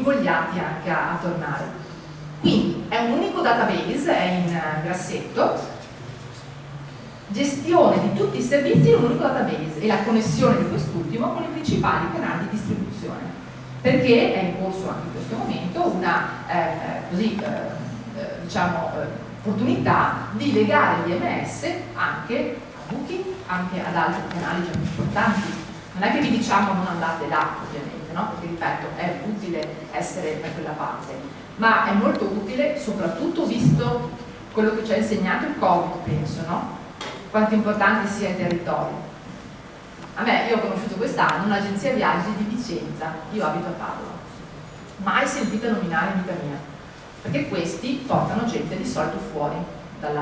invogliati anche a tornare. Quindi è un unico database, è in grassetto, gestione di tutti i servizi in un unico database e la connessione di quest'ultimo con i principali canali di distribuzione, perché è in corso anche in questo momento una opportunità di legare l'IMS anche a Booking, anche ad altri canali già più importanti. Non è che vi diciamo non andate là, ovviamente, no? Perché ripeto, è utile essere da quella parte, ma è molto utile soprattutto visto quello che ci ha insegnato il Covid, penso, no? Quanto importante sia il territorio. Io ho conosciuto quest'anno un'agenzia viaggi di Vicenza, io abito a Padova, mai sentita nominare in vita mia, perché questi portano gente di solito fuori che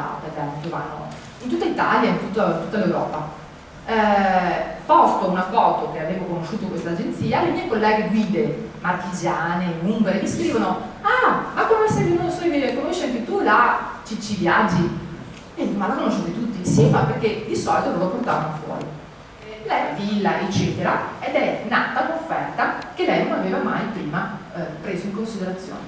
vanno in tutta Italia, in tutta l'Europa. Posto una foto che avevo conosciuto questa agenzia, le mie colleghe guide marchigiane, umbre, mi scrivono: ah, ma come sei venuto, conosci anche tu la CC Viaggi? E ma la conoscete tutti? Sì, ma perché di solito loro portavano fuori la villa, eccetera, ed è nata un'offerta che lei non aveva mai prima preso in considerazione.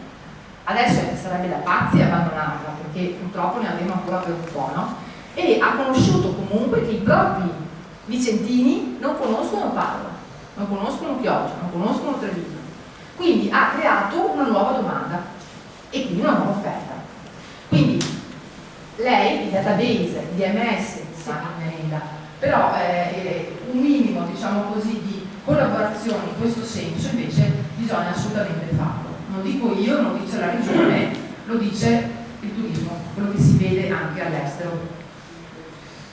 Adesso sarebbe da pazzi abbandonarla, perché purtroppo ne avremo ancora per un po', no? E ha conosciuto comunque che i propri vicentini non conoscono Padova, non conoscono Chioggia, non conoscono Treviso, quindi ha creato una nuova domanda e quindi una nuova offerta. Quindi lei, il database di MS, però un minimo, diciamo così, di collaborazione in questo senso invece bisogna assolutamente farlo. Non dico io, non lo dice la regione, lo dice il turismo, quello che si vede anche all'estero.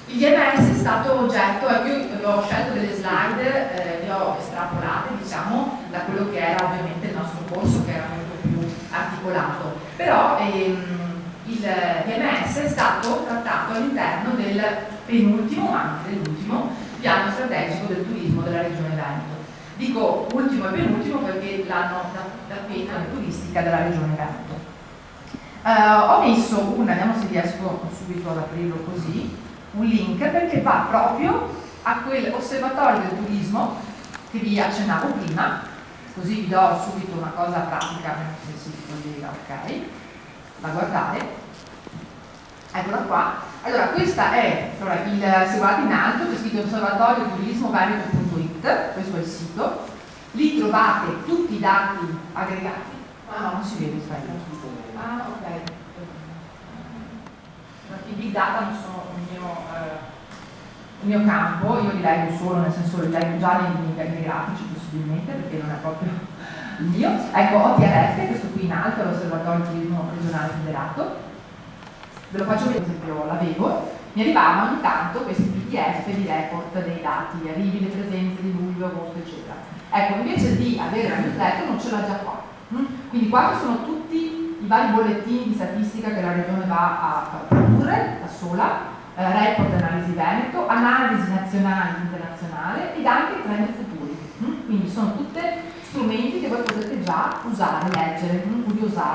Il DMS è stato oggetto, io ho scelto delle slide, le ho estrapolate, diciamo, da quello che era ovviamente il nostro corso, che era molto più articolato, però il DMS è stato trattato all'interno del penultimo, ma anche dell'ultimo, piano strategico del turismo della Regione Veneto. Dico ultimo e penultimo perché l'hanno appena turistica della Regione Veneto. Ho messo vediamo se riesco subito ad aprirlo così, un link perché va proprio a quell'osservatorio del turismo che vi accennavo prima, così vi do subito una cosa pratica se si collega, ok? Da guardare. Eccola qua. Allora, questa è, se guardate in alto c'è scritto osservatorioturismoveneto.it, questo è il sito, lì trovate tutti i dati aggregati. Ah no, non si vede, aspetta. Ah, ok. I big data non sono il mio campo, io li leggo solo, nel senso li leggo già nei grafici possibilmente, perché non è proprio il mio. Ecco, OTRF, questo qui in alto è l'Osservatorio Turismo Regionale Federato. Ve lo faccio vedere, per esempio l'avevo, mi arrivavano ogni tanto questi PDF di report dei dati, arrivi, le presenze di luglio, agosto, eccetera. Ecco, invece di avere la newsletter non ce l'ha già qua. Quindi qua ci sono tutti i vari bollettini di statistica che la Regione va a produrre da sola, report analisi Veneto, analisi nazionale e internazionale ed anche trend futuri. Quindi sono tutti strumenti che voi potete già usare, leggere, curiosare.